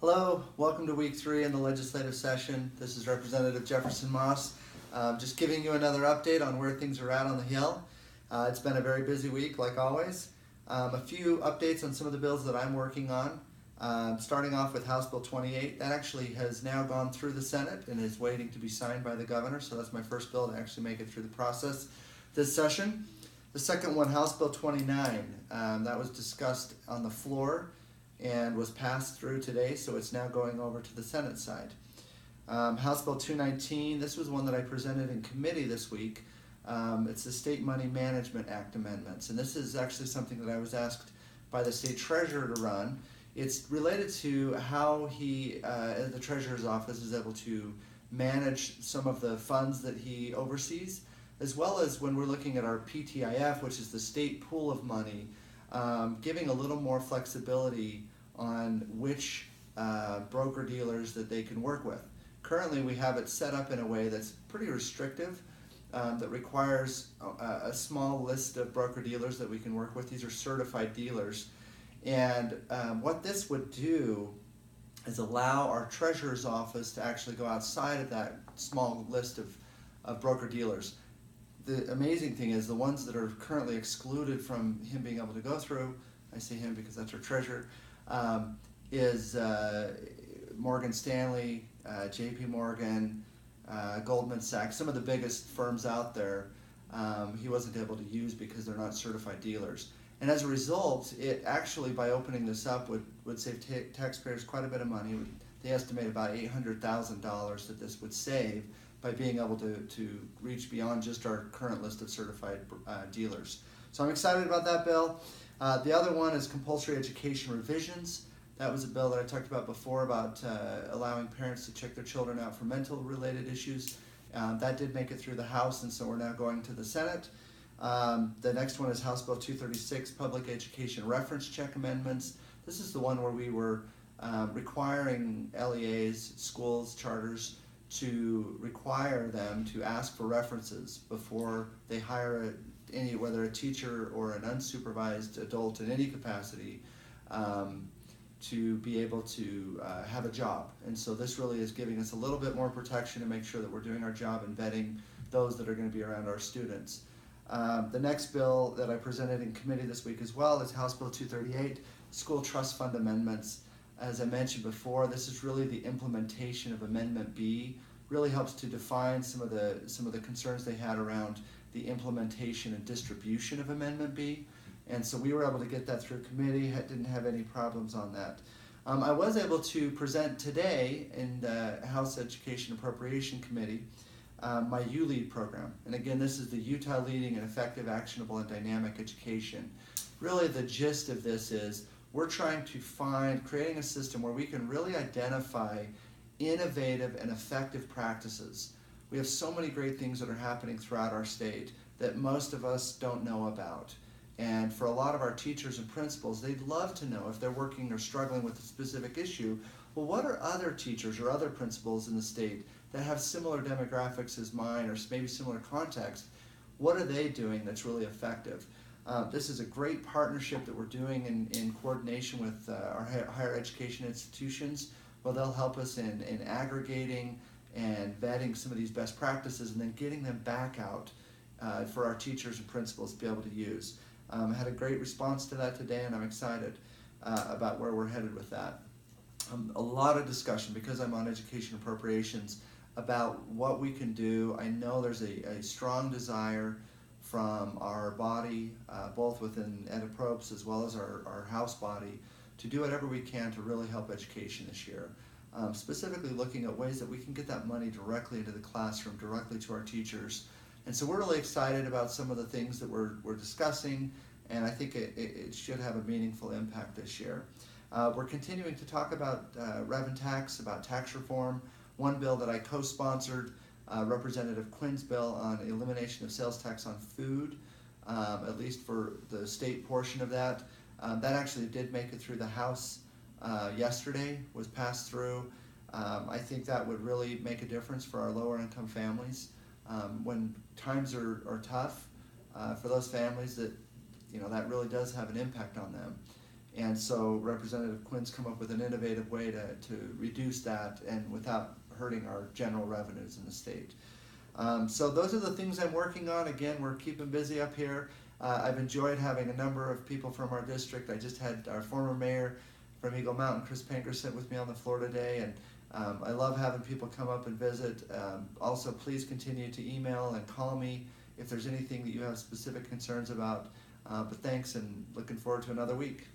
Hello, welcome to week 3 in the legislative session. This is Representative Jefferson Moss. Just giving you another update on where things are at on the Hill. It's been a very busy week, like always. A few updates on some of the bills that I'm working on. Starting off with House Bill 28. That actually has now gone through the Senate and is waiting to be signed by the governor, so that's my first bill to actually make it through the process this session. The second one, House Bill 29, that was discussed on the floor and was passed through today, so it's now going over to the Senate side. House Bill 219, this was one that I presented in committee this week. It's the State Money Management Act amendments, and this is actually something that I was asked by the state treasurer to run. It's related to how the treasurer's office is able to manage some of the funds that he oversees, as well as when we're looking at our PTIF, which is the state pool of money, giving a little more flexibility on which broker dealers that they can work with. Currently, we have it set up in a way that's pretty restrictive, that requires a small list of broker dealers that we can work with. These are certified dealers. And what this would do is allow our treasurer's office to actually go outside of that small list of broker dealers. The amazing thing is the ones that are currently excluded from him being able to go through, I say him because that's our treasurer, is Morgan Stanley, JP Morgan, Goldman Sachs, some of the biggest firms out there. He wasn't able to use because they're not certified dealers. And as a result, it actually, by opening this up, would save taxpayers quite a bit of money. They estimate about $800,000 that this would save by being able to reach beyond just our current list of certified dealers. So I'm excited about that bill. The other one is compulsory education revisions. That was a bill that I talked about before about allowing parents to check their children out for mental related issues. That did make it through the House, and so we're now going to the Senate. The next one is House Bill 236, Public Education Reference Check Amendments. This is the one where we were requiring LEAs, schools, charters, to require them to ask for references before they hire whether a teacher or an unsupervised adult in any capacity, to be able to have a job. And so this really is giving us a little bit more protection to make sure that we're doing our job and vetting those that are going to be around our students. The next bill that I presented in committee this week as well is House Bill 238, School Trust Fund Amendments. As I mentioned before, this is really the implementation of Amendment B. Really helps to define some of the concerns they had around the implementation and distribution of Amendment B. And so we were able to get that through committee, didn't have any problems on that. I was able to present today in the House Education Appropriation Committee my ULEAD program. And again, this is the Utah Leading and Effective, Actionable, and Dynamic Education. Really the gist of this is we're trying to creating a system where we can really identify innovative and effective practices. We have so many great things that are happening throughout our state that most of us don't know about. And for a lot of our teachers and principals, they'd love to know if they're working or struggling with a specific issue. Well, what are other teachers or other principals in the state that have similar demographics as mine or maybe similar context? What are they doing that's really effective? This is a great partnership that we're doing in coordination with our higher education institutions. Well, they'll help us in aggregating and vetting some of these best practices and then getting them back out for our teachers and principals to be able to use. I had a great response to that today, and I'm excited about where we're headed with that. A lot of discussion, because I'm on education appropriations, about what we can do. I know there's a strong desire from our body, both within EdApprops as well as our House body, to do whatever we can to really help education this year. Specifically looking at ways that we can get that money directly into the classroom, directly to our teachers. And so we're really excited about some of the things that we're discussing, and I think it should have a meaningful impact this year. We're continuing to talk about rev and tax, about tax reform. One bill that I co-sponsored, Representative Quinn's bill on elimination of sales tax on food, at least for the state portion of that. That actually did make it through the House yesterday, was passed through. I think that would really make a difference for our lower income families. When times are tough for those families, that really does have an impact on them. And so Representative Quinn's come up with an innovative way to reduce that and without hurting our general revenues in the state. So those are the things I'm working on. Again, we're keeping busy up here. I've enjoyed having a number of people from our district. I just had our former mayor from Eagle Mountain, Chris Panker, sit with me on the floor today, and I love having people come up and visit. Also, please continue to email and call me if there's anything that you have specific concerns about. But thanks, and looking forward to another week.